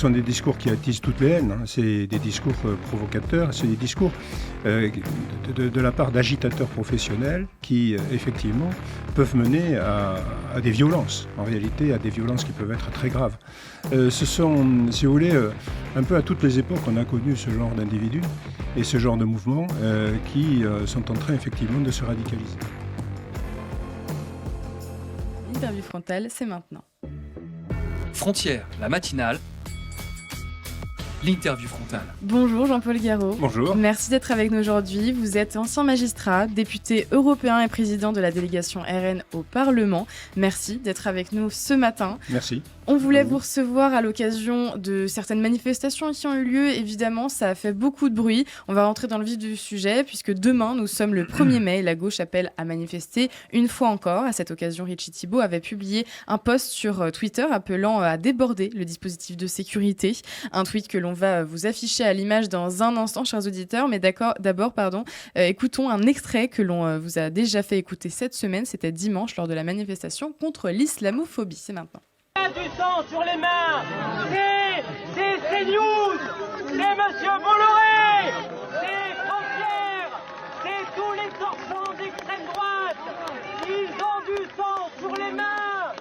sont des discours qui attisent toutes les haines, hein. C'est des discours provocateurs, c'est des discours de la part d'agitateurs professionnels qui, effectivement, peuvent mener à des violences, en réalité à des violences qui peuvent être très graves. Ce sont, si vous voulez, un peu à toutes les époques, on a connu ce genre d'individus et ce genre de mouvements qui sont en train, effectivement, de se radicaliser. L'interview frontale, c'est maintenant. Frontières, la matinale, l'interview frontale. Bonjour Jean-Paul Garot. Bonjour. Merci d'être avec nous aujourd'hui. Vous êtes ancien magistrat, député européen et président de la délégation RN au Parlement. Merci d'être avec nous ce matin. Merci. On voulait vous recevoir à l'occasion de certaines manifestations qui ont eu lieu. Évidemment, ça a fait beaucoup de bruit. On va rentrer dans le vif du sujet puisque demain, nous sommes le 1er mai. La gauche appelle à manifester une fois encore. À cette occasion, Richie Thibault avait publié un post sur Twitter appelant à déborder le dispositif de sécurité. Un tweet que l'on va vous afficher à l'image dans un instant, chers auditeurs. Mais d'abord, écoutons un extrait que l'on vous a déjà fait écouter cette semaine. C'était dimanche lors de la manifestation contre l'islamophobie. C'est maintenant. Du sang sur les mains, c'est CNews, c'est Monsieur Bolloré, c'est Frontières, c'est tous les torchons d'extrême droite. Ils ont du sang sur les mains.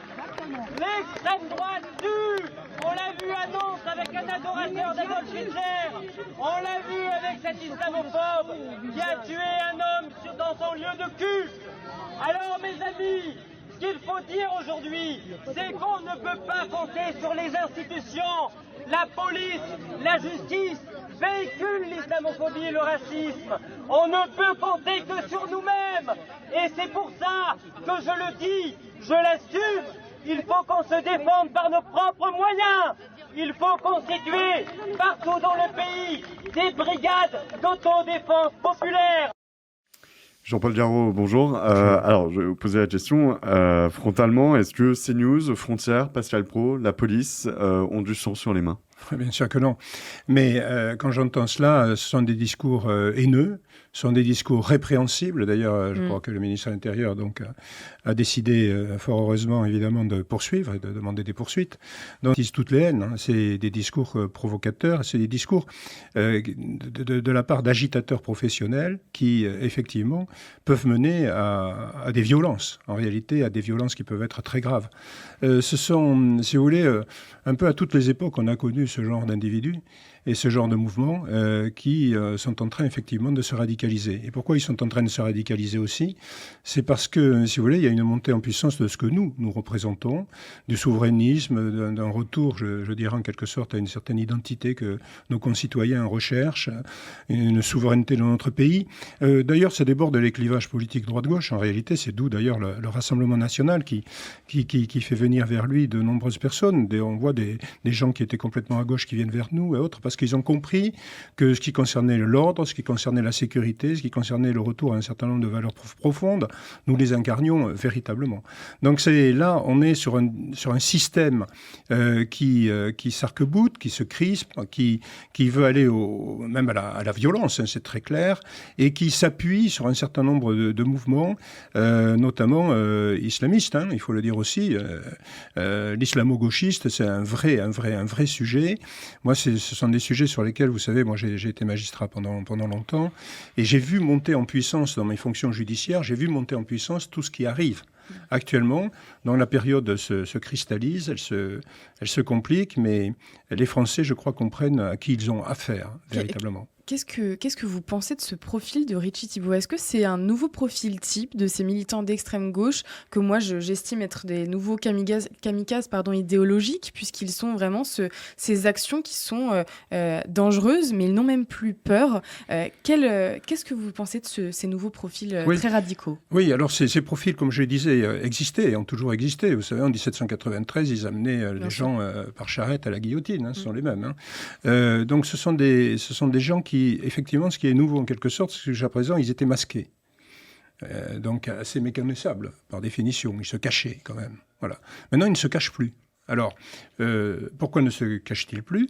L'extrême droite tue. On l'a vu à Nantes avec un adorateur d'Adolf Hitler. On l'a vu avec cet islamophobe qui a tué un homme dans son lieu de culte. Alors mes amis, ce qu'il faut dire aujourd'hui, c'est qu'on ne peut pas compter sur les institutions. La police, la justice véhiculent l'islamophobie et le racisme. On ne peut compter que sur nous-mêmes. Et c'est pour ça que je le dis, je l'assume, il faut qu'on se défende par nos propres moyens. Il faut constituer partout dans le pays des brigades d'autodéfense populaire. Jean-Paul Garot, bonjour. Alors, je vais vous poser la question. Frontalement, est-ce que CNews, Frontières, Pascal Praud, la police ont du sang sur les mains ? Bien sûr que non. Mais quand j'entends cela, ce sont des discours haineux, ce sont des discours répréhensibles. D'ailleurs, je crois que le ministre de l'Intérieur a décidé, fort heureusement évidemment, de poursuivre et de demander des poursuites. Donc, ils disent toutes les haines, hein. C'est des discours provocateurs, c'est des discours de la part d'agitateurs professionnels qui, effectivement, peuvent mener à des violences, en réalité à des violences qui peuvent être très graves. Ce sont, si vous voulez, un peu à toutes les époques, on a connu ce genre d'individus et ce genre de mouvements qui sont en train effectivement de se radicaliser. Et pourquoi ils sont en train de se radicaliser aussi ? C'est parce que, si vous voulez, il y a une montée en puissance de ce que nous représentons, du souverainisme, d'un retour, je dirais en quelque sorte, à une certaine identité que nos concitoyens recherchent, une souveraineté dans notre pays. D'ailleurs, ça déborde les clivages politiques droite-gauche. En réalité, c'est d'où d'ailleurs le Rassemblement national qui fait venir vers lui de nombreuses personnes. On voit des gens qui étaient complètement à gauche qui viennent vers nous et autres, parce qu'ils ont compris que ce qui concernait l'ordre, ce qui concernait la sécurité, ce qui concernait le retour à un certain nombre de valeurs profondes, nous les incarnions véritablement. Donc là, on est sur un système qui s'arc-boute, qui se crispe, qui veut aller même à la violence, hein, c'est très clair, et qui s'appuie sur un certain nombre de mouvements, notamment islamistes, hein, il faut le dire aussi. L'islamo-gauchiste, c'est un vrai sujet. Moi, ce sont des sujets sur lesquels, vous savez, moi j'ai été magistrat pendant longtemps, et j'ai vu monter en puissance dans mes fonctions judiciaires, j'ai vu monter en puissance tout ce qui arrive. Actuellement, dans la période se cristallise, elle se complique, mais les Français, je crois, comprennent à qui ils ont affaire, véritablement. Qu'est-ce que vous pensez de ce profil de Richie Thibault ? Est-ce que c'est un nouveau profil type de ces militants d'extrême gauche que moi j'estime être des nouveaux kamikazes idéologiques, puisqu'ils sont vraiment ces actions qui sont dangereuses, mais ils n'ont même plus peur. Qu'est-ce que vous pensez de ces nouveaux profils très radicaux ? Oui, alors ces profils, comme je le disais, existaient et ont toujours existé. Vous savez, en 1793, ils amenaient les gens par charrette à la guillotine, hein, ce sont les mêmes. Hein. Donc ce sont des gens qui, effectivement, ce qui est nouveau en quelque sorte, c'est que jusqu'à présent, ils étaient masqués. Donc assez méconnaissables, par définition. Ils se cachaient quand même. Voilà. Maintenant, ils ne se cachent plus. Alors, pourquoi ne se cachent-ils plus ?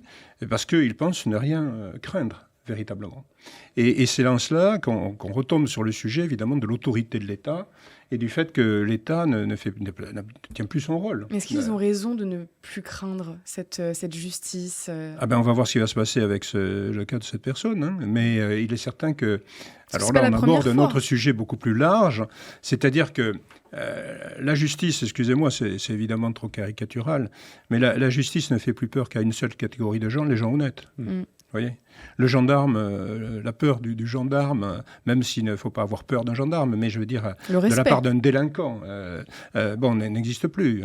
Parce qu'ils pensent ne rien craindre. véritablement. Et c'est dans cela qu'on retombe sur le sujet, évidemment, de l'autorité de l'État et du fait que l'État ne tient plus son rôle. Mais est-ce qu'ils ont raison de ne plus craindre cette justice On va voir ce qui va se passer avec le cas de cette personne. Hein. Mais il est certain que... Alors là, on aborde un autre sujet beaucoup plus large, c'est-à-dire que la justice, excusez-moi, c'est évidemment trop caricatural, mais la justice ne fait plus peur qu'à une seule catégorie de gens, les gens honnêtes. Vous voyez, le gendarme, la peur du gendarme, même s'il ne faut pas avoir peur d'un gendarme, mais je veux dire, de la part d'un délinquant, n'existe plus.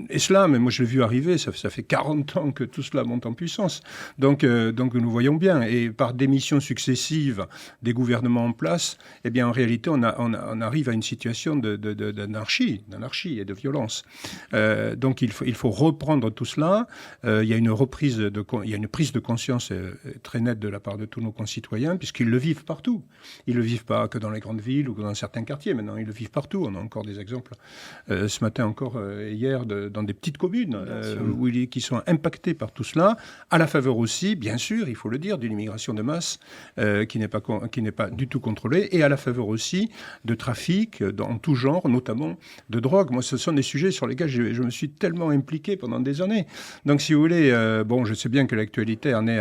Et cela, mais moi je l'ai vu arriver, ça fait 40 ans que tout cela monte en puissance. Donc nous voyons bien, et par démission successive des gouvernements en place, eh bien en réalité on arrive à une situation d'anarchie et de violence. Donc il faut reprendre tout cela. Il y a une prise de conscience très nette de la part de tous nos concitoyens, puisqu'ils le vivent partout. Ils ne le vivent pas que dans les grandes villes ou que dans certains quartiers. Maintenant, ils le vivent partout. On a encore des exemples ce matin encore, hier, dans des petites communes qui sont impactées par tout cela, à la faveur aussi, bien sûr, il faut le dire, d'une immigration de masse qui n'est pas du tout contrôlée, et à la faveur aussi de trafic en tout genre, notamment de drogue. Moi, ce sont des sujets sur lesquels je me suis tellement impliqué pendant des années. Donc, si vous voulez, je sais bien que l'actualité en est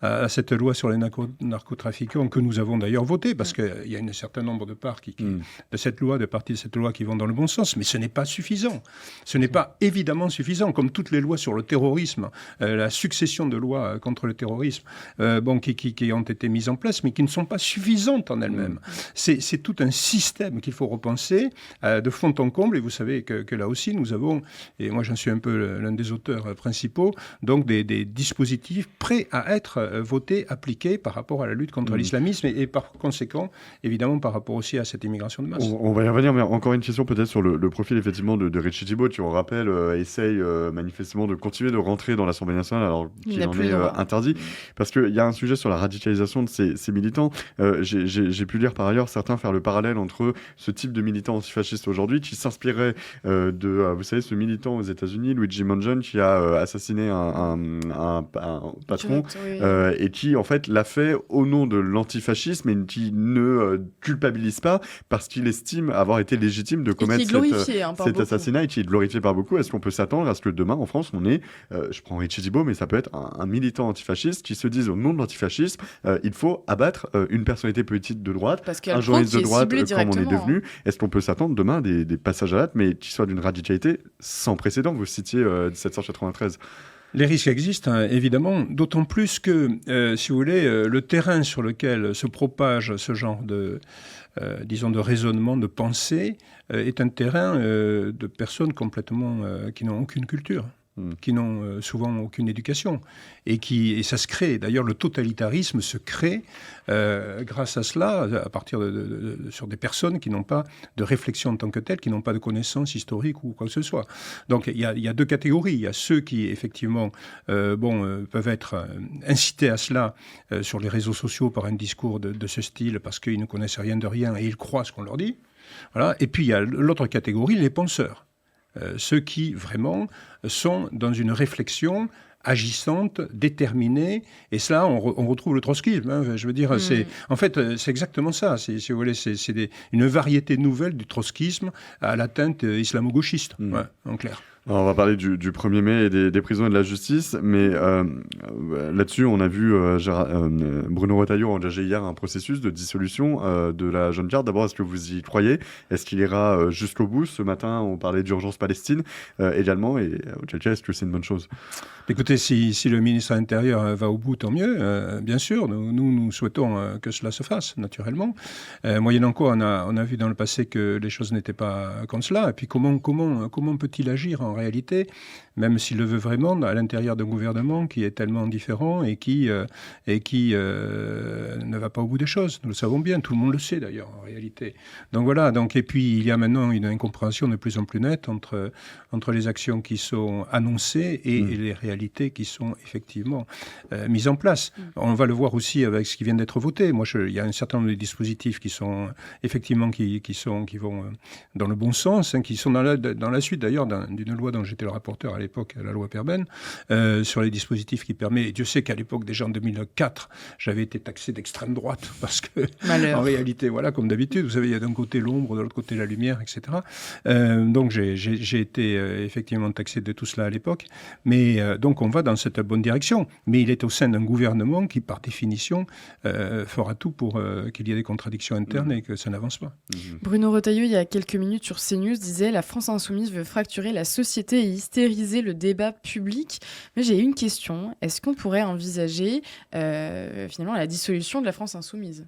à cette loi sur les narcotrafiquants que nous avons d'ailleurs votée, parce qu'il y a un certain nombre de parties de cette loi, de parties de cette loi qui vont dans le bon sens, mais ce n'est pas suffisant. Ce n'est pas évidemment suffisant, comme toutes les lois sur le terrorisme, la succession de lois contre le terrorisme, qui ont été mises en place, mais qui ne sont pas suffisantes en elles-mêmes. C'est tout un système qu'il faut repenser de fond en comble, et vous savez que là aussi nous avons, et moi j'en suis un peu l'un des auteurs principaux, donc des dispositifs prêts à être votés, appliqués par rapport à la lutte contre l'islamisme et par conséquent, évidemment, par rapport aussi à cette immigration de masse. On va y revenir, mais encore une question peut-être sur le profil effectivement de Richie Thibault, qui on rappelle essaye manifestement de continuer de rentrer dans l'Assemblée nationale alors qu'il en est interdit, parce qu'il y a un sujet sur la radicalisation de ces militants. J'ai pu lire par ailleurs certains faire le parallèle entre ce type de militant antifasciste aujourd'hui qui s'inspirait vous savez, ce militant aux États-Unis, Luigi Mangione, qui a assassiné un patron et qui en fait l'a fait au nom de l'antifascisme et qui ne culpabilise pas parce qu'il estime avoir été légitime de commettre cet assassinat et qui est glorifié par beaucoup. Est-ce qu'on peut s'attendre à ce que demain en France on ait, je prends Richie Thibault, mais ça peut être un militant antifasciste qui se dise au nom de l'antifascisme il faut abattre une personnalité politique de droite, un journaliste de droite comme on est devenu. Est-ce qu'on peut s'attendre demain des passages à l'acte mais qui soient d'une radicalité sans précédent? Vous citiez 1793. Les risques existent, évidemment, d'autant plus que, si vous voulez, le terrain sur lequel se propage ce genre de raisonnement, de pensée, est un terrain de personnes complètement qui n'ont aucune culture, qui n'ont souvent aucune éducation, et ça se crée. D'ailleurs, le totalitarisme se crée grâce à cela, à partir sur des personnes qui n'ont pas de réflexion en tant que telle, qui n'ont pas de connaissances historiques ou quoi que ce soit. Donc il y a deux catégories. Il y a ceux qui, effectivement, peuvent être incités à cela sur les réseaux sociaux par un discours de ce style, parce qu'ils ne connaissent rien de rien et ils croient ce qu'on leur dit. Voilà. Et puis il y a l'autre catégorie, les penseurs. Ceux qui, vraiment, sont dans une réflexion agissante, déterminée, et cela, on retrouve le trotskisme. Hein, je veux dire, c'est exactement ça. Si vous voulez, c'est une variété nouvelle du trotskisme à la teinte islamo-gauchiste, en clair. Alors on va parler du 1er mai et des prisons et de la justice, mais là-dessus, on a vu Bruno Retailleau engager hier un processus de dissolution de la Jeune Garde. D'abord, est-ce que vous y croyez? Est-ce qu'il ira jusqu'au bout? Ce matin, on parlait d'urgence Palestine également, et auquel cas, est-ce que c'est une bonne chose? Écoutez, si le ministre de l'Intérieur va au bout, tant mieux. Bien sûr, nous souhaitons que cela se fasse, naturellement. Moyennant quoi, on a vu dans le passé que les choses n'étaient pas comme cela. Et puis comment peut-il agir en réalité, même s'il le veut vraiment, à l'intérieur d'un gouvernement qui est tellement différent et qui ne va pas au bout des choses. Nous le savons bien, tout le monde le sait d'ailleurs en réalité. Donc voilà, et puis il y a maintenant une incompréhension de plus en plus nette entre les actions qui sont annoncées et les réalités qui sont effectivement mises en place. On va le voir aussi avec ce qui vient d'être voté. Il y a un certain nombre de dispositifs qui sont effectivement qui vont dans le bon sens, qui sont dans la suite d'ailleurs d'une loi loi dont j'étais le rapporteur à l'époque, la loi Perben, sur les dispositifs qui permettent, et Dieu sait qu'à l'époque, déjà en 2004, j'avais été taxé d'extrême droite, parce que, en réalité, voilà, comme d'habitude, vous savez, il y a d'un côté l'ombre, de l'autre côté la lumière, etc. Donc j'ai été effectivement taxé de tout cela à l'époque, mais donc on va dans cette bonne direction, mais il est au sein d'un gouvernement qui, par définition, fera tout pour qu'il y ait des contradictions internes et que ça n'avance pas. Bruno Retailleau, il y a quelques minutes sur CNews, disait « La France insoumise veut fracturer la société et hystériser le débat public ». Mais j'ai une question, est-ce qu'on pourrait envisager finalement la dissolution de la France insoumise ?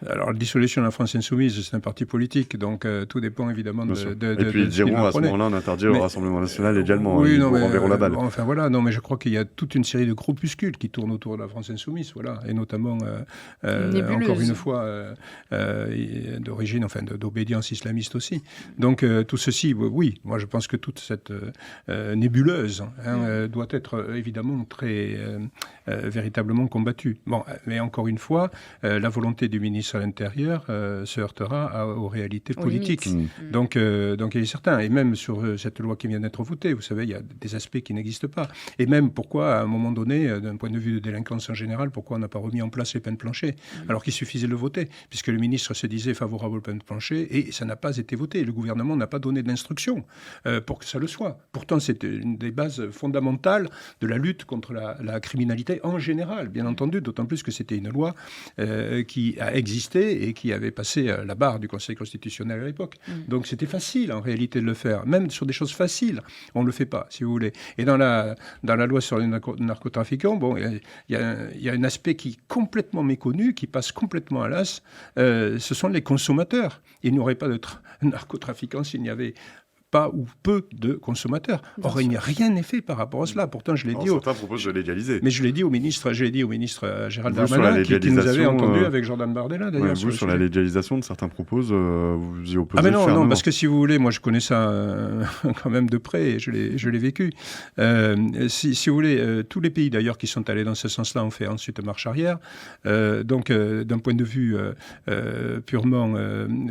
Alors, la dissolution de la France insoumise, c'est un parti politique, donc tout dépend évidemment de et puis ils diront à ce moment-là, on interdit le Rassemblement national également. Oui, ils renverront la balle. Enfin voilà, non, mais je crois qu'il y a toute une série de groupuscules qui tournent autour de la France insoumise, voilà, et notamment, encore une fois, d'origine, enfin, d'obédience islamiste aussi. Donc tout ceci, oui, moi je pense que toute cette nébuleuse doit être évidemment très véritablement combattue. Bon, mais encore une fois, la volonté du ministre à l'Intérieur se heurtera aux réalités politiques. Donc il est certain. Et même sur cette loi qui vient d'être votée, vous savez, il y a des aspects qui n'existent pas. Et même pourquoi, à un moment donné, d'un point de vue de délinquance en général, pourquoi on n'a pas remis en place les peines planchers alors qu'il suffisait de le voter, puisque le ministre se disait favorable aux peines planchers et ça n'a pas été voté. Le gouvernement n'a pas donné d'instruction pour que ça le soit. Pourtant, c'est une des bases fondamentales de la lutte contre la criminalité en général, bien entendu, d'autant plus que c'était une loi qui a existé et qui avait passé la barre du Conseil constitutionnel à l'époque. Donc c'était facile en réalité de le faire, même sur des choses faciles, on ne le fait pas, si vous voulez. Et dans la loi sur les narcotrafiquants, bon, il y a un aspect qui est complètement méconnu, qui passe complètement à l'as, ce sont les consommateurs. Il n'y aurait pas de narcotrafiquants s'il n'y avait pas ou peu de consommateurs. Or, rien n'est fait par rapport à cela. Pourtant, je l'ai dit. Certains proposent de légaliser. Mais je l'ai dit au ministre Gérald Darmanin, qui nous avait entendu avec Jordan Bardella, d'ailleurs. Vous, sur la légalisation, de certains proposent, vous y opposez. Ah, mais non, parce que si vous voulez, moi, je connais ça quand même de près et je l'ai vécu. Si vous voulez, tous les pays, d'ailleurs, qui sont allés dans ce sens-là ont fait ensuite marche arrière. Donc, d'un point de vue purement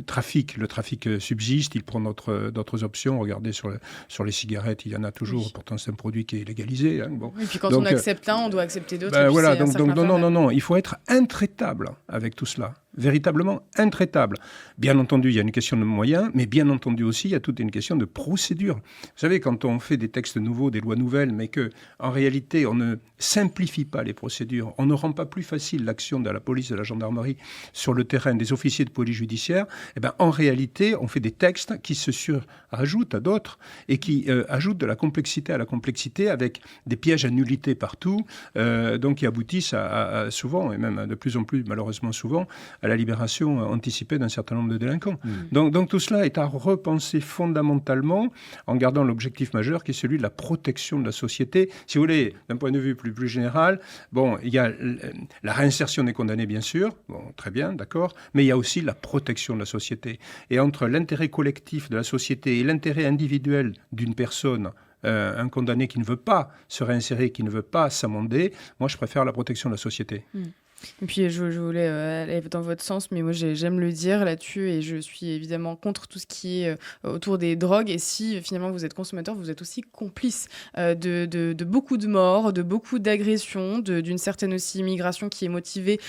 trafic, le trafic subsiste, il prend d'autres options. Regardez sur les cigarettes, il y en a toujours. Oui. Pourtant, c'est un produit qui est légalisé. Hein, bon. Et puis quand on accepte un, on doit accepter d'autres. Voilà, donc non. Il faut être intraitable avec tout cela. Véritablement intraitable. Bien entendu, il y a une question de moyens, mais bien entendu aussi, il y a toute une question de procédure. Vous savez, quand on fait des textes nouveaux, des lois nouvelles, mais que en réalité, on ne simplifie pas les procédures, on ne rend pas plus facile l'action de la police, de la gendarmerie sur le terrain, des officiers de police judiciaire, eh ben, en réalité, on fait des textes qui se surajoutent à d'autres et qui ajoutent de la complexité à la complexité avec des pièges à nullité partout, donc qui aboutissent à souvent, et même de plus en plus malheureusement souvent, à la libération anticipée d'un certain nombre de délinquants. Donc tout cela est à repenser fondamentalement en gardant l'objectif majeur qui est celui de la protection de la société. Si vous voulez, d'un point de vue plus général, bon, il y a la réinsertion des condamnés, bien sûr, bon, très bien, d'accord, mais il y a aussi la protection de la société. Et entre l'intérêt collectif de la société et l'intérêt individuel d'une personne, un condamné qui ne veut pas se réinsérer, qui ne veut pas s'amender, moi je préfère la protection de la société. Et puis je voulais aller dans votre sens, mais moi j'aime le dire là-dessus et je suis évidemment contre tout ce qui est autour des drogues. Et si finalement vous êtes consommateur, vous êtes aussi complice de beaucoup de morts, de beaucoup d'agressions, d'une certaine aussi immigration qui est motivée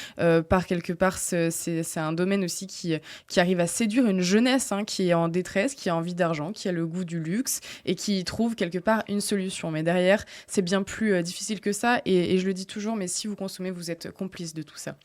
par quelque part. C'est un domaine aussi qui arrive à séduire une jeunesse qui est en détresse, qui a envie d'argent, qui a le goût du luxe et qui trouve quelque part une solution. Mais derrière, c'est bien plus difficile que ça. Et je le dis toujours, mais si vous consommez, vous êtes complice de tout ça.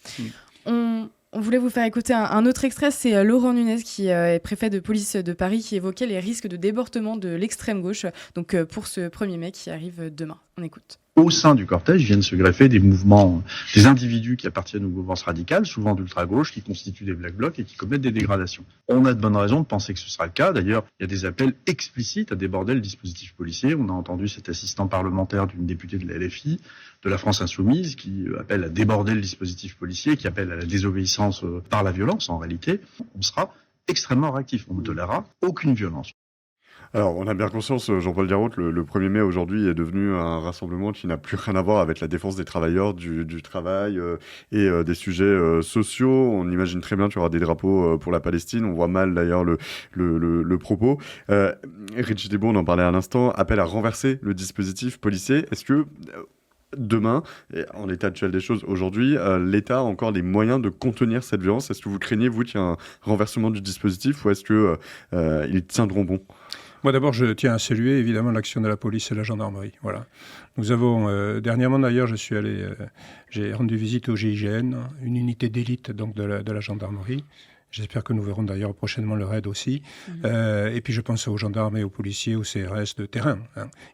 On voulait vous faire écouter un autre extrait, c'est Laurent Nunez qui est préfet de police de Paris qui évoquait les risques de débordement de l'extrême gauche donc pour ce 1er mai qui arrive demain. On écoute. Au sein du cortège viennent se greffer des mouvements, des individus qui appartiennent aux mouvances radicales, souvent d'ultra-gauche, qui constituent des black blocs et qui commettent des dégradations. On a de bonnes raisons de penser que ce sera le cas. D'ailleurs, il y a des appels explicites à déborder le dispositif policier. On a entendu cet assistant parlementaire d'une députée de la LFI, de la France Insoumise, qui appelle à déborder le dispositif policier, qui appelle à la désobéissance par la violence, en réalité. On sera extrêmement réactif. On ne tolérera aucune violence. Alors, on a bien conscience, Jean-Paul Diarrault, le 1er mai aujourd'hui est devenu un rassemblement qui n'a plus rien à voir avec la défense des travailleurs, du travail et des sujets sociaux. On imagine très bien qu'il y aura des drapeaux pour la Palestine. On voit mal d'ailleurs le propos. Richie Thibault, on en parlait à l'instant, appelle à renverser le dispositif policier. Est-ce que demain, en l'état actuel des choses aujourd'hui, l'État a encore les moyens de contenir cette violence? Est-ce que vous craignez, vous, qu'il y ait un renversement du dispositif ou est-ce qu'ils tiendront bon? Moi, d'abord, je tiens à saluer évidemment l'action de la police et de la gendarmerie. Voilà. Nous avons, dernièrement d'ailleurs, j'ai rendu visite au GIGN, une unité d'élite donc de la gendarmerie. J'espère que nous verrons d'ailleurs prochainement le RAID aussi. Et puis je pense aux gendarmes et aux policiers, aux CRS de terrain.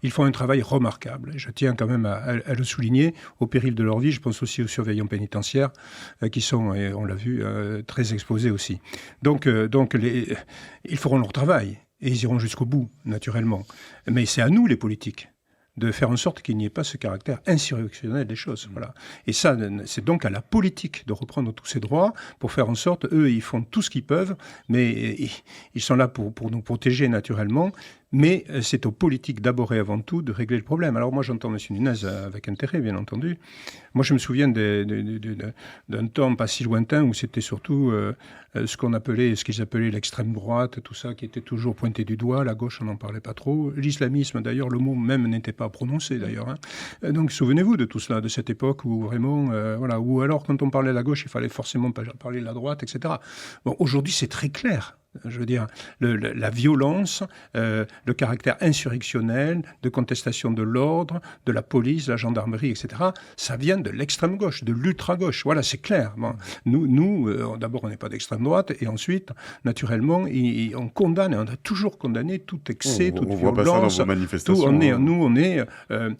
Ils font un travail remarquable. Je tiens quand même à le souligner, au péril de leur vie. Je pense aussi aux surveillants pénitentiaires qui sont, et on l'a vu, très exposés aussi. Donc ils feront leur travail. Et ils iront jusqu'au bout, naturellement. Mais c'est à nous, les politiques, de faire en sorte qu'il n'y ait pas ce caractère insurrectionnel des choses. Voilà. Et ça, c'est donc à la politique de reprendre tous ses droits pour faire en sorte, eux, ils font tout ce qu'ils peuvent, mais ils sont là pour nous protéger naturellement. Mais c'est aux politiques d'abord et avant tout de régler le problème. Alors moi j'entends M. Nunez avec intérêt, bien entendu. Moi je me souviens d'un temps pas si lointain où c'était surtout ce qu'ils appelaient l'extrême droite, tout ça qui était toujours pointé du doigt. La gauche on n'en parlait pas trop. L'islamisme d'ailleurs, le mot même n'était pas prononcé d'ailleurs. Hein. Donc souvenez-vous de tout cela, de cette époque où vraiment, voilà, où alors quand on parlait de la gauche il fallait forcément parler de la droite, etc. Bon, aujourd'hui c'est très clair. Je veux dire, la violence, le caractère insurrectionnel, de contestation de l'ordre, de la police, de la gendarmerie, etc., ça vient de l'extrême gauche, de l'ultra-gauche. Voilà, c'est clair. Bon, nous d'abord, on n'est pas d'extrême droite, et ensuite, naturellement, on condamne, et on a toujours condamné tout excès, toute violence. On voit pas ça dans vos manifestations. On est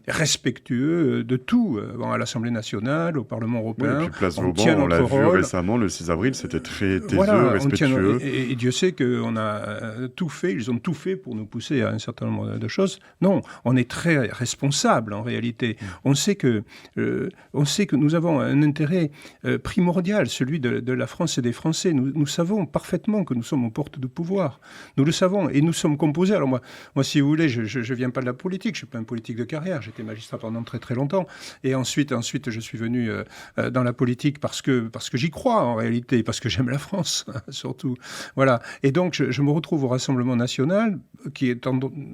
respectueux de tout, à l'Assemblée nationale, au Parlement européen. Oui, et puis Place Vauban, on l'a vu récemment, le 6 avril, c'était très taiseux, respectueux. Et Dieu sait qu'on a tout fait, ils ont tout fait pour nous pousser à un certain nombre de choses. Non, on est très responsable en réalité. On sait que nous avons un intérêt primordial, celui de la France et des Français. Nous savons parfaitement que nous sommes aux portes du pouvoir. Nous le savons et nous sommes composés. Alors moi si vous voulez, je viens pas de la politique, je suis pas un politique de carrière. J'étais magistrat pendant très très longtemps et ensuite je suis venu dans la politique parce que j'y crois en réalité, parce que j'aime la France surtout. Voilà. Et donc, je me retrouve au Rassemblement national, qui est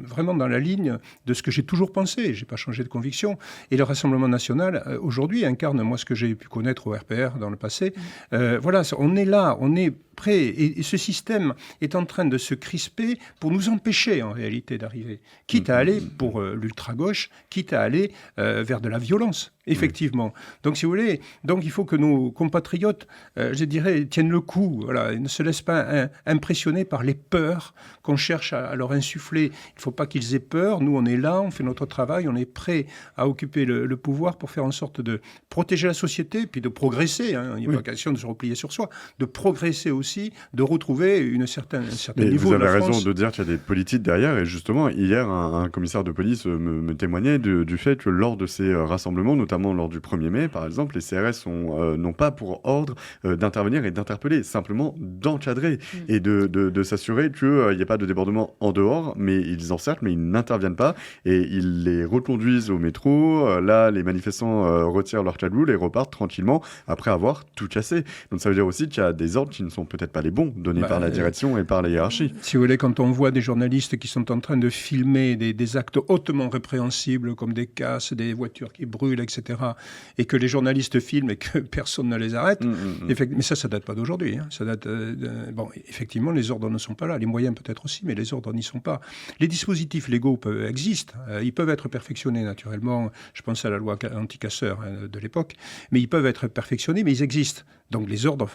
vraiment dans la ligne de ce que j'ai toujours pensé. Je n'ai pas changé de conviction. Et le Rassemblement national, aujourd'hui, incarne, moi, ce que j'ai pu connaître au RPR dans le passé. Voilà, on est là, on est prêt. Et ce système est en train de se crisper pour nous empêcher, en réalité, d'arriver. Quitte à aller pour l'ultra-gauche, quitte à aller vers de la violence. Effectivement. Donc, si vous voulez, il faut que nos compatriotes, je dirais, tiennent le coup. Voilà, ils ne se laissent pas impressionnés par les peurs qu'on cherche à leur insuffler. Il ne faut pas qu'ils aient peur. Nous, on est là, on fait notre travail, on est prêt à occuper le pouvoir pour faire en sorte de protéger la société, puis de progresser. Hein. Il n'y a pas question de se replier sur soi, de progresser aussi, de retrouver un certain niveau de la France. Vous avez raison de dire qu'il y a des politiques derrière. Et justement, hier, un commissaire de police me témoignait du fait que lors de ces rassemblements, notamment lors du 1er mai, par exemple, les CRS n'ont pas pour ordre d'intervenir et d'interpeller, simplement d'encadrer et de s'assurer qu'il n'y ait pas de débordement en dehors, mais ils encerclent, mais ils n'interviennent pas et ils les reconduisent au métro. Là, les manifestants retirent leur cagoule et repartent tranquillement après avoir tout cassé. Donc ça veut dire aussi qu'il y a des ordres qui ne sont peut-être pas les bons donnés par la direction et par la hiérarchie. Si vous voulez, quand on voit des journalistes qui sont en train de filmer des actes hautement répréhensibles comme des casses, des voitures qui brûlent, etc., et que les journalistes filment et que personne ne les arrête. Mais ça date pas d'aujourd'hui. Hein. Ça date. Bon, effectivement, les ordres ne sont pas là. Les moyens peut-être aussi, mais les ordres n'y sont pas. Les dispositifs légaux existent. Ils peuvent être perfectionnés naturellement. Je pense à la loi anti-casseurs de l'époque, mais ils peuvent être perfectionnés, mais ils existent. Donc les ordres.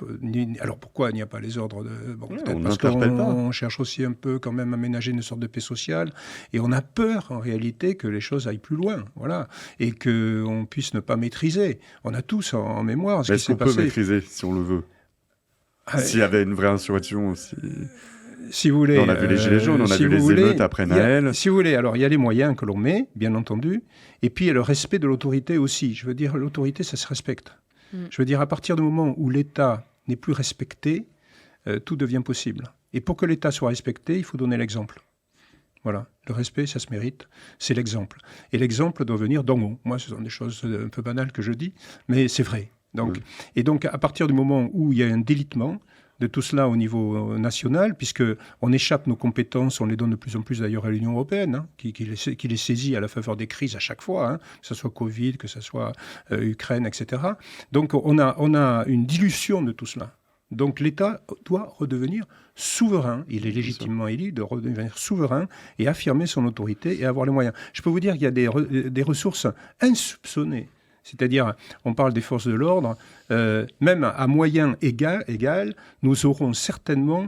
Alors pourquoi il n'y a pas les ordres peut-être parce qu'on cherche aussi un peu quand même à ménager une sorte de paix sociale, et on a peur en réalité que les choses aillent plus loin, voilà, et qu'on puisse ne pas maîtriser. On a tous en mémoire ce qui s'est passé. Est-ce qu'on peut maîtriser si on le veut? S'il y avait une vraie insurrection aussi. Si vous voulez, on a vu les gilets jaunes, on a vu les émeutes après Naël. Si vous voulez, alors il y a les moyens que l'on met, bien entendu, et puis il y a le respect de l'autorité aussi. Je veux dire, l'autorité, ça se respecte. Je veux dire, à partir du moment où l'État n'est plus respecté, tout devient possible. Et pour que l'État soit respecté, il faut donner l'exemple. Voilà, le respect, ça se mérite, c'est l'exemple. Et l'exemple doit venir d'en haut. Moi, ce sont des choses un peu banales que je dis, mais c'est vrai. Donc, et donc, à partir du moment où il y a un délitement de tout cela au niveau national, puisqu'on échappe nos compétences, on les donne de plus en plus d'ailleurs à l'Union européenne, hein, qui les saisit à la faveur des crises à chaque fois, hein, que ce soit Covid, que ce soit Ukraine, etc. Donc on a une dilution de tout cela. Donc l'État doit redevenir souverain, il est légitimement élu, de redevenir souverain et affirmer son autorité et avoir les moyens. Je peux vous dire qu'il y a des ressources insoupçonnées. C'est-à-dire, on parle des forces de l'ordre, même à moyen égal, nous aurons certainement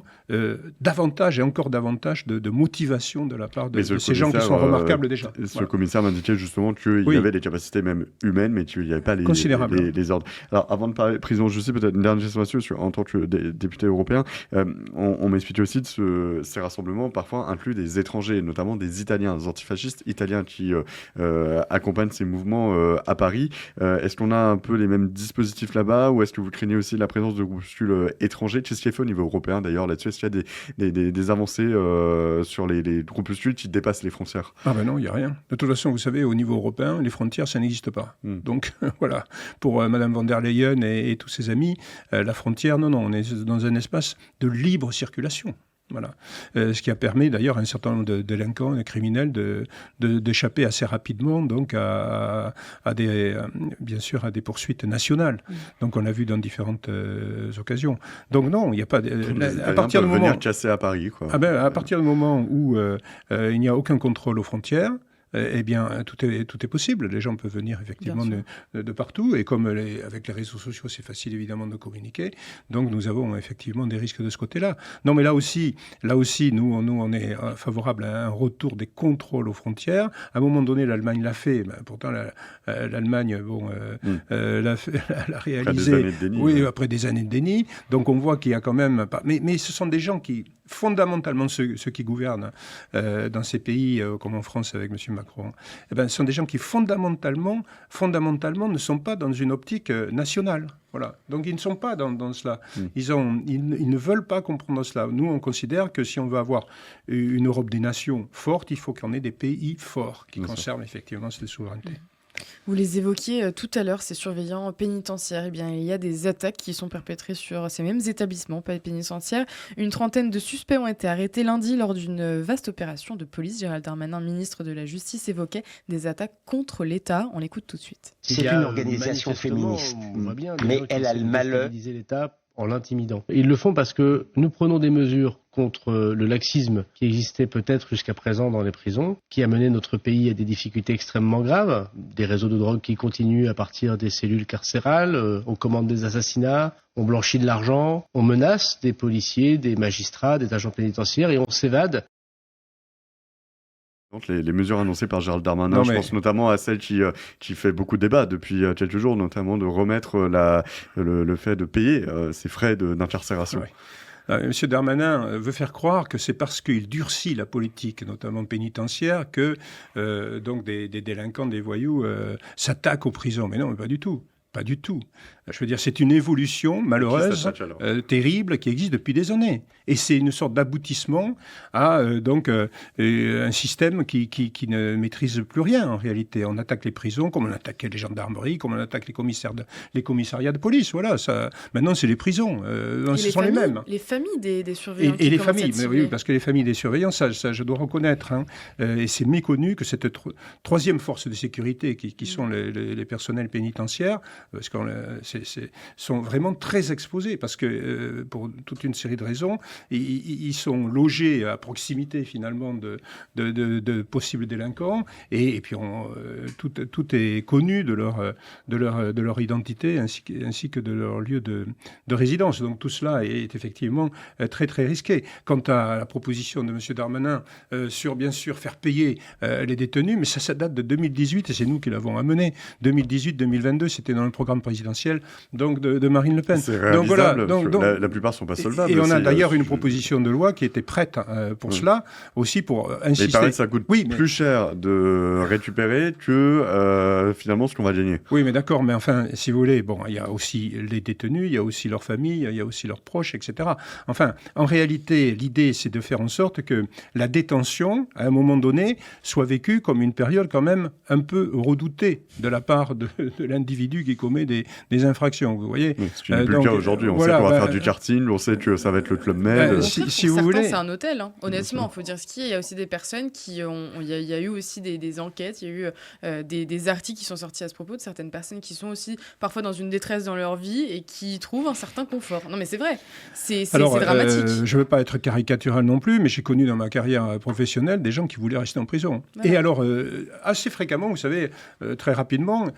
davantage et encore davantage de motivation de la part de ces gens qui sont remarquables déjà. Ce commissaire m'indiquait justement qu'il y avait des capacités même humaines, mais qu'il n'y avait pas les ordres. Alors, avant de parler prison, je sais peut-être une dernière question en tant que député européen, on m'expliquait aussi que ces rassemblements parfois incluent des étrangers, notamment des Italiens, des antifascistes italiens qui accompagnent ces mouvements à Paris. Est-ce qu'on a un peu les mêmes dispositifs là-bas, ou est-ce que vous craignez aussi la présence de groupuscules étrangers? Qu'est-ce qui est fait au niveau européen d'ailleurs là-dessus? Est-ce qu'il y a des avancées sur les groupuscules qui dépassent les frontières? Ah ben non, il n'y a rien. De toute façon, vous savez, au niveau européen, les frontières, ça n'existe pas. Donc voilà, pour Madame von der Leyen et tous ses amis, la frontière, non, on est dans un espace de libre circulation. Voilà. Ce qui a permis d'ailleurs à un certain nombre de délinquants, de criminels, d'échapper assez rapidement donc bien sûr à des poursuites nationales. Donc on l'a vu dans différentes occasions. Donc non, il n'y a pas à partir du moment venir casser à Paris, quoi. À partir du moment où il n'y a aucun contrôle aux frontières, eh bien, tout est possible. Les gens peuvent venir effectivement de partout. Et comme avec les réseaux sociaux, c'est facile évidemment de communiquer. Donc, nous avons effectivement des risques de ce côté-là. Non, mais là aussi, nous on est favorable à un retour des contrôles aux frontières. À un moment donné, l'Allemagne l'a fait. Ben, pourtant, l'Allemagne, l'a réalisé. Après des années de déni. Donc, on voit qu'il y a quand même... Mais ce sont des gens qui... Fondamentalement, ceux qui gouvernent dans ces pays, comme en France avec M. Macron, ce sont des gens qui fondamentalement ne sont pas dans une optique nationale. Voilà. Donc ils ne sont pas dans cela. Ils ne veulent pas comprendre cela. Nous, on considère que si on veut avoir une Europe des nations forte, il faut qu'on ait des pays forts qui conservent effectivement cette souveraineté. Vous les évoquiez tout à l'heure, ces surveillants pénitentiaires. Eh bien, il y a des attaques qui sont perpétrées sur ces mêmes établissements pénitentiaires. Une trentaine de suspects ont été arrêtés lundi lors d'une vaste opération de police. Gérald Darmanin, ministre de la Justice, évoquait des attaques contre l'État. On l'écoute tout de suite. C'est une organisation féministe, mais elle a le malheur d'utiliser l'État en l'intimidant. Ils le font parce que nous prenons des mesures contre le laxisme qui existait peut-être jusqu'à présent dans les prisons, qui a mené notre pays à des difficultés extrêmement graves, des réseaux de drogue qui continuent à partir des cellules carcérales, on commande des assassinats, on blanchit de l'argent, on menace des policiers, des magistrats, des agents pénitentiaires et on s'évade. Les mesures annoncées par Gérald Darmanin, je pense notamment à celle qui fait beaucoup de débat depuis quelques jours, notamment de remettre le fait de payer ses frais d'incarcération. Ouais. Monsieur Darmanin veut faire croire que c'est parce qu'il durcit la politique, notamment pénitentiaire, que donc des délinquants, des voyous s'attaquent aux prisons. Mais non, pas du tout. Pas du tout. Je veux dire, c'est une évolution malheureuse, terrible, qui existe depuis des années. Et c'est une sorte d'aboutissement à un système qui ne maîtrise plus rien, en réalité. On attaque les prisons comme on attaquait les gendarmeries, comme on attaque les commissariats de police. Voilà, ça. Maintenant, c'est les prisons. Ce sont les mêmes. Les familles des surveillants. Et les familles, mais oui, parce que les familles des surveillants, ça je dois reconnaître. Et c'est méconnu que cette troisième force de sécurité, qui sont les personnels pénitentiaires, parce qu'on sont vraiment très exposés, parce que pour toute une série de raisons, ils sont logés à proximité finalement de possibles délinquants, et puis tout est connu de leur identité ainsi que de leur lieu de résidence. Donc tout cela est effectivement très très risqué. Quant à la proposition de M. Darmanin sur bien sûr faire payer les détenus, mais ça date de 2018 et c'est nous qui l'avons amené. 2018-2022, c'était dans le programme présidentiel donc de Marine Le Pen. C'est réalisable, la plupart ne sont pas solvables. Et on a d'ailleurs une proposition de loi qui était prête pour cela, aussi pour insister. Mais il paraît que ça coûte plus cher de récupérer que finalement ce qu'on va gagner. Oui, mais d'accord, mais enfin, si vous voulez, bon, il y a aussi les détenus, il y a aussi leurs familles, il y a aussi leurs proches, etc. Enfin, en réalité, l'idée, c'est de faire en sorte que la détention, à un moment donné, soit vécue comme une période quand même un peu redoutée de la part de l'individu qui commet des infractions, vous voyez. Oui, ce qui n'est plus le cas aujourd'hui. On sait qu'on va faire du karting, on sait que ça va être le Club Med. Si vous voulez, c'est un hôtel, hein. Honnêtement, il faut dire ce qu'il y a. Il y a aussi des personnes qui ont... Il y a eu aussi des enquêtes, il y a eu des articles qui sont sortis à ce propos de certaines personnes qui sont aussi parfois dans une détresse dans leur vie et qui trouvent un certain confort. Non mais c'est vrai, c'est dramatique. Je ne veux pas être caricatural non plus, mais j'ai connu dans ma carrière professionnelle des gens qui voulaient rester en prison. Voilà. Et alors, assez fréquemment, vous savez, très rapidement,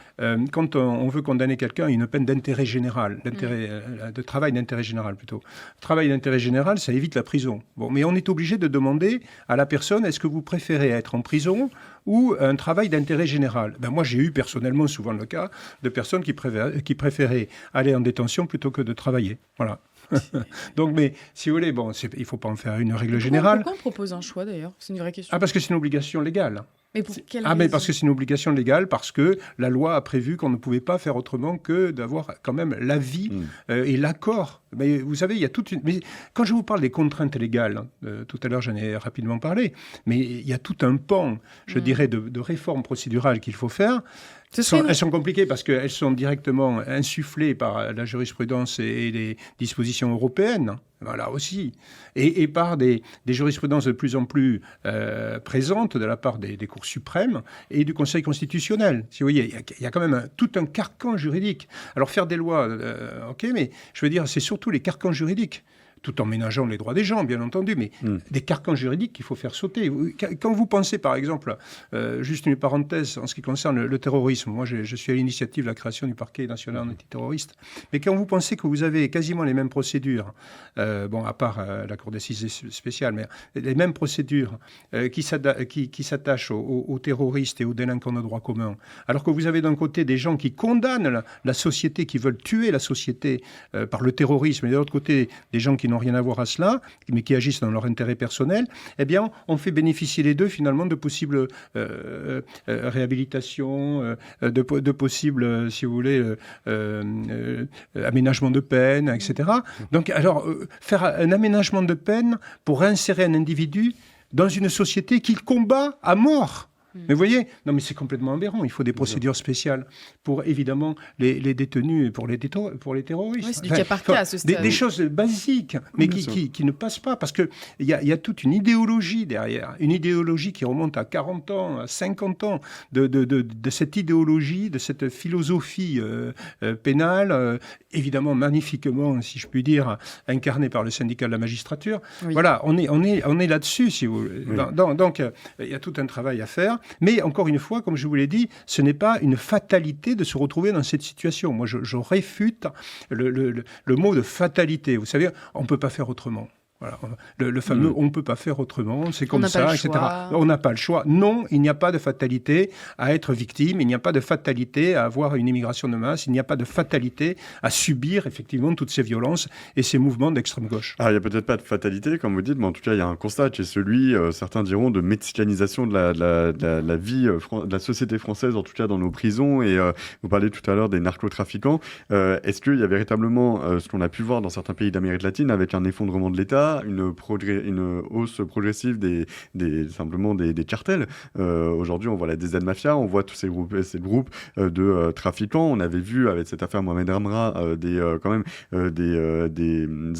quand on veut condamner quelqu'un à une peine d'intérêt général, de travail d'intérêt général plutôt. Travail d'intérêt général, ça évite la prison. Bon, mais on est obligé de demander à la personne, est-ce que vous préférez être en prison ou un travail d'intérêt général? Ben moi, j'ai eu personnellement souvent le cas de personnes qui préféraient aller en détention plutôt que de travailler. Voilà. Donc, mais si vous voulez, bon, il ne faut pas en faire une règle générale. Pourquoi on propose un choix d'ailleurs? C'est une vraie question. Ah, parce que c'est une obligation légale. Mais pour quelle raison? Mais parce que c'est une obligation légale, parce que la loi a prévu qu'on ne pouvait pas faire autrement que d'avoir quand même l'avis et l'accord. Mais vous savez, il y a toute une... Mais quand je vous parle des contraintes légales, tout à l'heure j'en ai rapidement parlé, mais il y a tout un pan, je dirais, de réformes procédurales qu'il faut faire. Elles sont compliquées parce qu'elles sont directement insufflées par la jurisprudence et les dispositions européennes, voilà aussi, et par des jurisprudences de plus en plus présentes de la part des cours suprêmes et du Conseil constitutionnel. Si vous voyez, il y a quand même tout un carcan juridique. Alors faire des lois, ok, mais je veux dire, c'est surtout les carcans juridiques, tout en ménageant les droits des gens, bien entendu, mais des carcans juridiques qu'il faut faire sauter. Quand vous pensez, par exemple, juste une parenthèse en ce qui concerne le terrorisme, moi je suis à l'initiative de la création du parquet national antiterroriste, mais quand vous pensez que vous avez quasiment les mêmes procédures, bon, à part la cour d'assises spéciale, mais les mêmes procédures qui s'attachent aux terroristes et aux délinquants de droit commun, alors que vous avez d'un côté des gens qui condamnent la société, qui veulent tuer la société par le terrorisme, et de l'autre côté des gens qui n'ont rien à voir à cela, mais qui agissent dans leur intérêt personnel, eh bien, on fait bénéficier les deux, finalement, de possibles réhabilitations, de possibles, si vous voulez, aménagements de peine, etc. Donc, alors, faire un aménagement de peine pour réinsérer un individu dans une société qu'il combat à mort. Mais vous voyez, non mais c'est complètement aberrant. Il faut des procédures spéciales pour, évidemment, les détenus, pour les terroristes. Oui, c'est du cas par cas à ce stade. Des choses basiques, mais qui ne passent pas, parce qu'il y a toute une idéologie derrière, une idéologie qui remonte à 40 ans, à 50 ans, de cette idéologie, de cette philosophie pénale, évidemment magnifiquement, si je puis dire, incarnée par le syndicat de la magistrature. Oui. Voilà, on est là-dessus, si vous voulez. Oui. Donc, il y a tout un travail à faire. Mais encore une fois, comme je vous l'ai dit, ce n'est pas une fatalité de se retrouver dans cette situation. Moi, je réfute le mot de fatalité. Vous savez, on ne peut pas faire autrement. Voilà. Le fameux on ne peut pas faire autrement, c'est comme ça, etc. On n'a pas le choix. Non, il n'y a pas de fatalité à être victime, il n'y a pas de fatalité à avoir une immigration de masse, il n'y a pas de fatalité à subir effectivement toutes ces violences et ces mouvements d'extrême gauche. Il n'y a peut-être pas de fatalité, comme vous dites, mais en tout cas, il y a un constat qui est celui, certains diront, de mexicanisation de la vie de la société française, en tout cas dans nos prisons. Et vous parlez tout à l'heure des narcotrafiquants. Est-ce qu'il y a véritablement ce qu'on a pu voir dans certains pays d'Amérique latine avec un effondrement de l'État, une hausse progressive simplement des cartels. Aujourd'hui, on voit la DZ Mafia, on voit tous ces groupes de trafiquants. On avait vu avec cette affaire Mohamed Amra des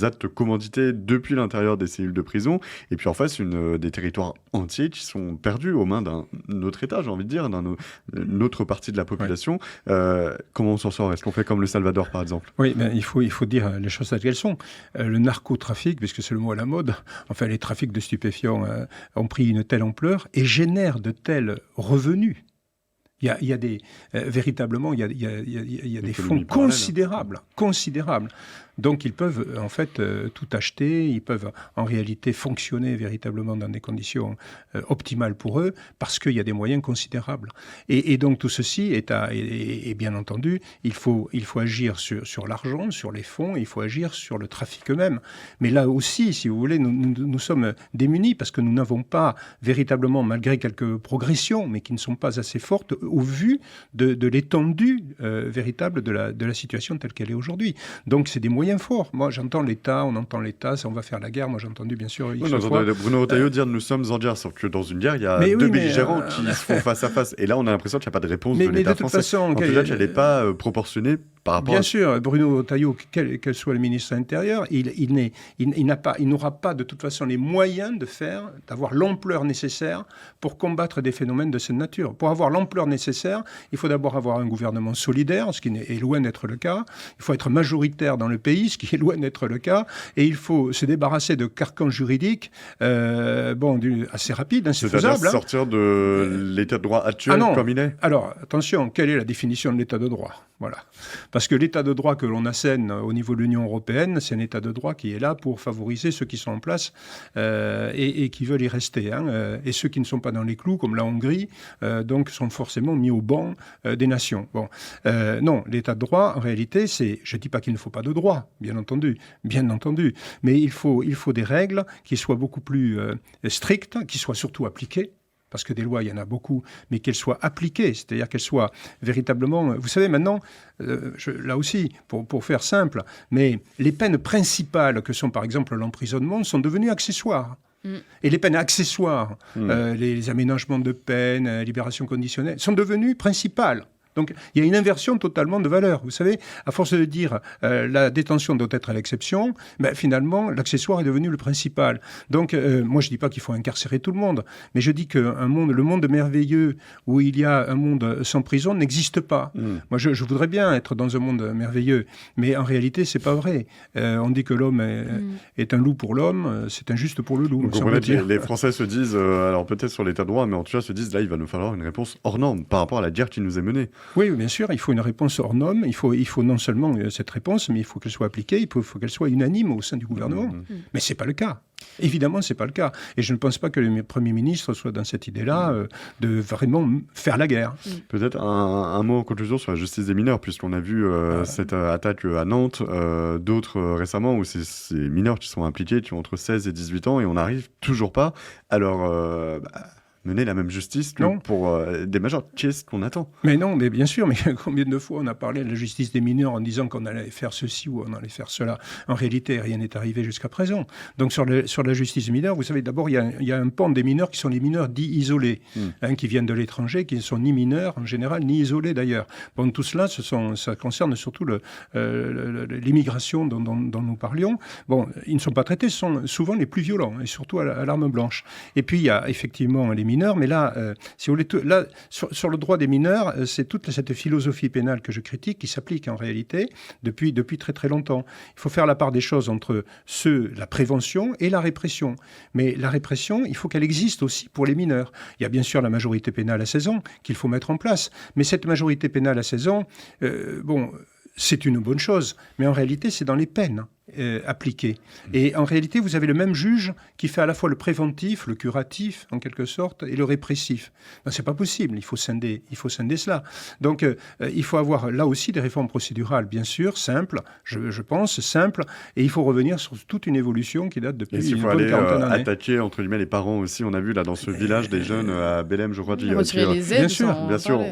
actes commandités depuis l'intérieur des cellules de prison. Et puis en face, des territoires entiers qui sont perdus aux mains d'un autre État, j'ai envie de dire, d'une autre partie de la population. Ouais. Comment on s'en sort? Est-ce qu'on fait comme le Salvador, par exemple? Oui, ben, il faut dire les choses telles qu'elles sont. Le narcotrafic, puisque c'est le mot à la mode, enfin les trafics de stupéfiants ont pris une telle ampleur et génèrent de tels revenus. Il y a véritablement, il y a des fonds considérables. Donc ils peuvent en fait tout acheter, ils peuvent en réalité fonctionner véritablement dans des conditions optimales pour eux, parce qu'il y a des moyens considérables. Et donc tout ceci est bien entendu, il faut agir sur l'argent, sur les fonds, il faut agir sur le trafic eux-mêmes. Mais là aussi, si vous voulez, nous sommes démunis parce que nous n'avons pas véritablement, malgré quelques progressions, mais qui ne sont pas assez fortes au vu de l'étendue véritable de la situation telle qu'elle est aujourd'hui. Donc c'est des moyens forts. Moi j'entends l'État, on entend l'État, ça on va faire la guerre. Moi j'ai entendu bien sûr... Bruno Retailleau dire nous sommes en guerre, sauf que dans une guerre il y a deux belligérants qui se font face à face. Et là on a l'impression qu'il n'y a pas de réponse de l'État français. En tout cas, elle n'est pas proportionnée par rapport bien sûr, Bruno Retailleau, quel soit le ministre de l'Intérieur, il n'aura pas de toute façon les moyens d'avoir l'ampleur nécessaire pour combattre des phénomènes de cette nature. Pour avoir l'ampleur nécessaire, il faut d'abord avoir un gouvernement solidaire, ce qui est loin d'être le cas. Il faut être majoritaire dans le pays, ce qui est loin d'être le cas. Et il faut se débarrasser de carcans juridiques assez rapides, c'est faisable. Sortir de l'état de droit actuel comme il est. Alors, attention, quelle est la définition de l'état de droit ? Voilà. Parce que l'état de droit que l'on assène au niveau de l'Union européenne, c'est un état de droit qui est là pour favoriser ceux qui sont en place et qui veulent y rester. Et ceux qui ne sont pas dans les clous, comme la Hongrie, donc sont forcément mis au banc des nations. Bon. Non, l'état de droit, en réalité, je ne dis pas qu'il ne faut pas de droit, bien entendu, mais il faut des règles qui soient beaucoup plus strictes, qui soient surtout appliquées. Parce que des lois, il y en a beaucoup, mais qu'elles soient appliquées, c'est-à-dire qu'elles soient véritablement... Vous savez, maintenant, là aussi, pour faire simple, mais les peines principales, que sont par exemple l'emprisonnement, sont devenues accessoires. Et les peines accessoires, les aménagements de peine, libération conditionnelle, sont devenues principales. Donc, il y a une inversion totalement de valeur. Vous savez, à force de dire la détention doit être à l'exception, finalement, l'accessoire est devenu le principal. Donc, moi, je ne dis pas qu'il faut incarcérer tout le monde, mais je dis que le monde merveilleux où il y a un monde sans prison n'existe pas. Moi, je voudrais bien être dans un monde merveilleux, mais en réalité, ce n'est pas vrai. On dit que l'homme est un loup pour l'homme, c'est injuste pour le loup. Donc, les Français se disent, alors peut-être sur l'état de droit, mais en tout cas se disent, là, il va nous falloir une réponse hors norme par rapport à la guerre qui nous est menée. Oui, bien sûr, il faut une réponse hors norme. Il faut non seulement cette réponse, mais il faut qu'elle soit appliquée, il faut qu'elle soit unanime au sein du gouvernement. Mais ce n'est pas le cas. Évidemment, ce n'est pas le cas. Et je ne pense pas que le Premier ministre soit dans cette idée-là de vraiment faire la guerre. Peut-être un mot en conclusion sur la justice des mineurs, puisqu'on a vu cette attaque à Nantes, d'autres récemment, où c'est ces mineurs qui sont impliqués, qui ont entre 16 et 18 ans, et on n'arrive toujours pas à leur... mener la même justice pour des majeurs. Qu'est-ce qu'on attend ? Mais non, mais bien sûr, mais combien de fois on a parlé de la justice des mineurs en disant qu'on allait faire ceci ou on allait faire cela. En réalité, rien n'est arrivé jusqu'à présent. Donc sur la justice des mineurs, vous savez, d'abord, il y a un pan des mineurs qui sont les mineurs dits isolés, qui viennent de l'étranger, qui ne sont ni mineurs en général, ni isolés d'ailleurs. Bon, tout cela, ça concerne surtout l'immigration dont nous parlions. Bon, ils ne sont pas traités, ce sont souvent les plus violents, et surtout à l'arme blanche. Et puis, il y a effectivement les mineurs, mais là, si vous voulez, sur le droit des mineurs, c'est toute cette philosophie pénale que je critique qui s'applique en réalité depuis très très longtemps. Il faut faire la part des choses entre la prévention et la répression. Mais la répression, il faut qu'elle existe aussi pour les mineurs. Il y a bien sûr la majorité pénale à 16 ans qu'il faut mettre en place. Mais cette majorité pénale à 16 ans, c'est une bonne chose. Mais en réalité, c'est dans les peines appliquées. Et en réalité, vous avez le même juge qui fait à la fois le préventif, le curatif, en quelque sorte, et le répressif. Ben, c'est pas possible. Il faut scinder cela. Donc, il faut avoir là aussi des réformes procédurales, bien sûr, simples, je pense, simples, et il faut revenir sur toute une évolution qui date depuis une bonne quarantaine d'années. Attaquer, entre guillemets, les parents aussi. On a vu, là, dans ce village des jeunes à Bélem, je crois. Retirer les aides, bien sûr.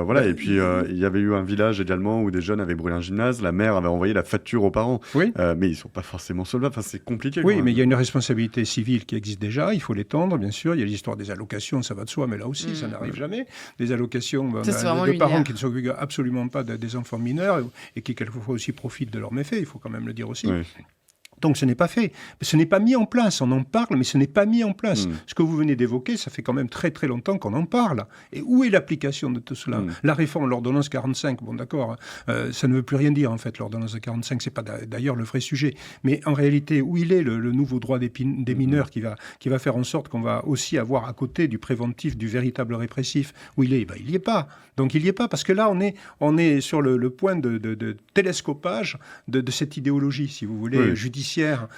Voilà. Et puis, il y avait eu un village également où des jeunes avaient brûlé un gymnase. La mère avait envoyé la facture aux parents. Oui. Mais ils ne sont pas forcément solvables. Enfin, c'est compliqué. Oui, mais il y a une responsabilité civile qui existe déjà. Il faut l'étendre, bien sûr. Il y a l'histoire des allocations, ça va de soi, mais là aussi, ça n'arrive jamais. Des allocations de parents qui ne s'occupent absolument pas des enfants mineurs et qui, quelquefois, aussi profitent de leurs méfaits. Il faut quand même le dire aussi. Oui. Donc ce n'est pas fait, ce n'est pas mis en place, on en parle, mais ce n'est pas mis en place. Ce que vous venez d'évoquer, ça fait quand même très très longtemps qu'on en parle. Et où est l'application de tout cela ? La réforme, l'ordonnance 45, bon d'accord, ça ne veut plus rien dire en fait, l'ordonnance de 45, c'est pas d'ailleurs le vrai sujet. Mais en réalité, où il est le nouveau droit des mineurs qui va faire en sorte qu'on va aussi avoir à côté du préventif, du véritable répressif, où il est ? Il n'y est pas. Donc il n'y est pas, parce que là on est sur le point de télescopage de cette idéologie, si vous voulez, judiciaire,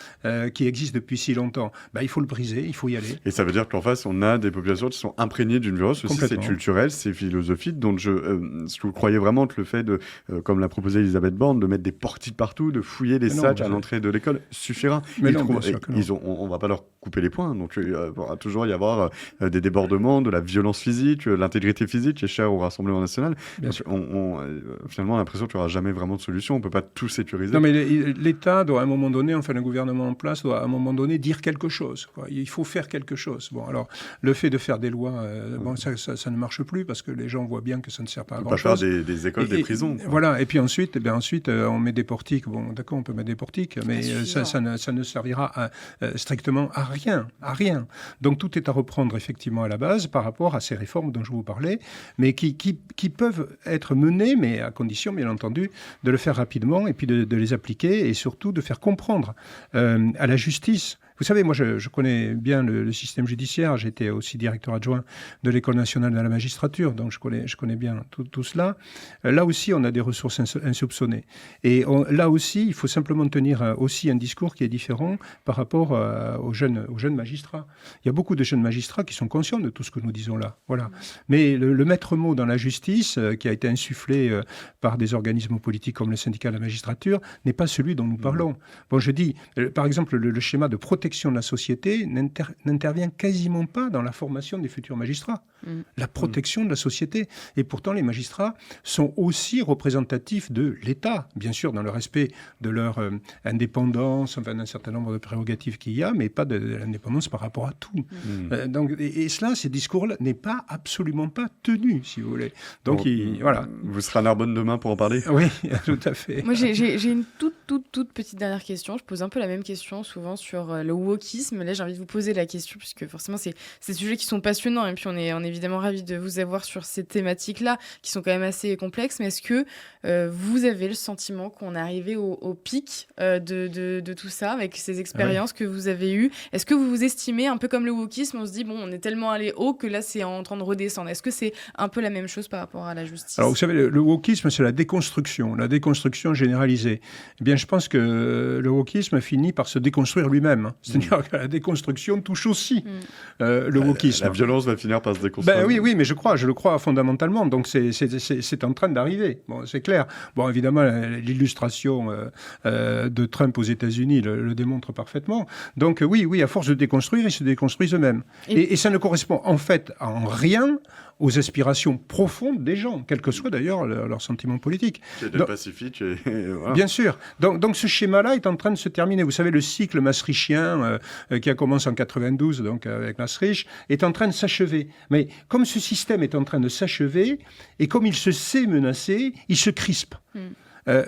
qui existe depuis si longtemps. Il faut le briser, il faut y aller. Et ça veut dire qu'en face, on a des populations qui sont imprégnées d'une violence aussi, c'est culturel, c'est philosophique. Donc, est-ce que vous croyez vraiment que le fait de, comme l'a proposé Elisabeth Borne, de mettre des portiques partout, de fouiller les sacs à l'entrée de l'école, suffira ? Mais non, bien sûr que non. On ne va pas leur couper les poings. Donc, il va toujours y avoir des débordements, de la violence physique, l'intégrité physique qui est chère au Rassemblement national. Donc, finalement, on a l'impression qu'il n'y aura jamais vraiment de solution. On ne peut pas tout sécuriser. Non, mais l'État doit à un moment donné, enfin le gouvernement en place doit à un moment donné dire quelque chose. Il faut faire quelque chose. Bon, alors, le fait de faire des lois, ça ne marche plus parce que les gens voient bien que ça ne sert pas à grand-chose. On ne peut pas faire des écoles, des prisons. Voilà, et puis ensuite, on met des portiques. Bon, d'accord, on peut mettre des portiques, mais ça ne servira strictement à rien. Donc tout est à reprendre effectivement à la base par rapport à ces réformes dont je vous parlais, mais qui peuvent être menées, mais à condition, bien entendu, de le faire rapidement et puis de les appliquer et surtout de faire comprendre à la justice. Vous savez, moi, je connais bien le système judiciaire. J'étais aussi directeur adjoint de l'École nationale de la magistrature, donc je connais bien tout cela. Là aussi, on a des ressources insoupçonnées. Et là aussi, il faut simplement tenir aussi un discours qui est différent par rapport aux jeunes magistrats. Il y a beaucoup de jeunes magistrats qui sont conscients de tout ce que nous disons là. Voilà. Mais le maître mot dans la justice, qui a été insufflé par des organismes politiques comme le syndicat de la magistrature, n'est pas celui dont nous parlons. Bon, je dis, par exemple, le schéma de protection de la société n'intervient quasiment pas dans la formation des futurs magistrats. La protection de la société. Et pourtant, les magistrats sont aussi représentatifs de l'État, bien sûr, dans le respect de leur indépendance, enfin, d'un certain nombre de prérogatives qu'il y a, mais pas de l'indépendance par rapport à tout. Donc, et cela, ces discours-là, n'est absolument pas tenu, si vous voulez. Donc, voilà. Vous serez à Narbonne demain pour en parler ? Oui, tout à fait. Moi, j'ai une toute petite dernière question. Je pose un peu la même question souvent sur le wokisme. Là, j'ai envie de vous poser la question, puisque forcément, c'est des sujets qui sont passionnants, et puis on est évidemment ravis de vous avoir sur ces thématiques-là, qui sont quand même assez complexes. Mais est-ce que vous avez le sentiment qu'on est arrivé au pic de tout ça, avec ces expériences que vous avez eues ? Est-ce que vous vous estimez, un peu comme le wokisme, on se dit, bon, on est tellement allé haut que là, c'est en train de redescendre. Est-ce que c'est un peu la même chose par rapport à la justice ? Alors, vous savez, le wokisme, c'est la déconstruction généralisée. Eh bien, je pense que le wokisme finit par se déconstruire lui-même. C'est-à-dire que la déconstruction touche aussi le wokisme. La violence va finir par se déconstruire. Oui, mais je le crois fondamentalement. Donc, c'est en train d'arriver. Bon, c'est clair. Bon, évidemment, l'illustration de Trump aux États-Unis le démontre parfaitement. Donc, oui, à force de déconstruire, ils se déconstruisent eux-mêmes. Et ça ne correspond en fait en rien aux aspirations profondes des gens, quel que soit d'ailleurs leur sentiment politique. C'est d'être pacifique. Voilà. Bien sûr. Donc ce schéma-là est en train de se terminer. Vous savez, le cycle maastrichtien qui a commencé en 92, donc avec Maastricht, est en train de s'achever. Mais comme ce système est en train de s'achever, et comme il se sait menacé, il se crispe.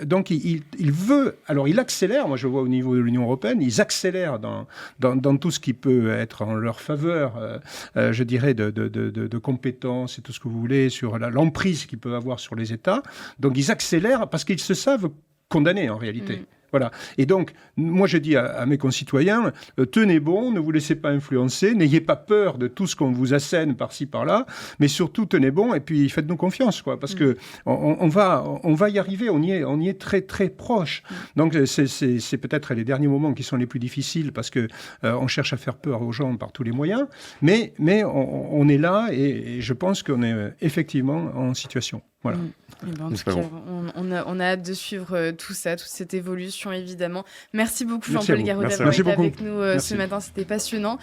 Donc il veut, alors il accélère, moi je vois au niveau de l'Union européenne, ils accélèrent dans tout ce qui peut être en leur faveur, je dirais, de compétences et tout ce que vous voulez, sur l'emprise qu'ils peuvent avoir sur les États. Donc ils accélèrent parce qu'ils se savent condamnés en réalité. Voilà. Et donc, moi, je dis à mes concitoyens, tenez bon, ne vous laissez pas influencer, n'ayez pas peur de tout ce qu'on vous assène par-ci, par-là, mais surtout, tenez bon, et puis faites-nous confiance, quoi, parce que on va y arriver, on y est très, très proche. Donc, c'est peut-être les derniers moments qui sont les plus difficiles, parce que on cherche à faire peur aux gens par tous les moyens, mais on est là, et je pense qu'on est effectivement en situation. Voilà. En tout cas, on a hâte de suivre tout ça, toute cette évolution, évidemment. Merci beaucoup, Jean-Paul Garoda, d'avoir été avec nous ce matin. C'était passionnant.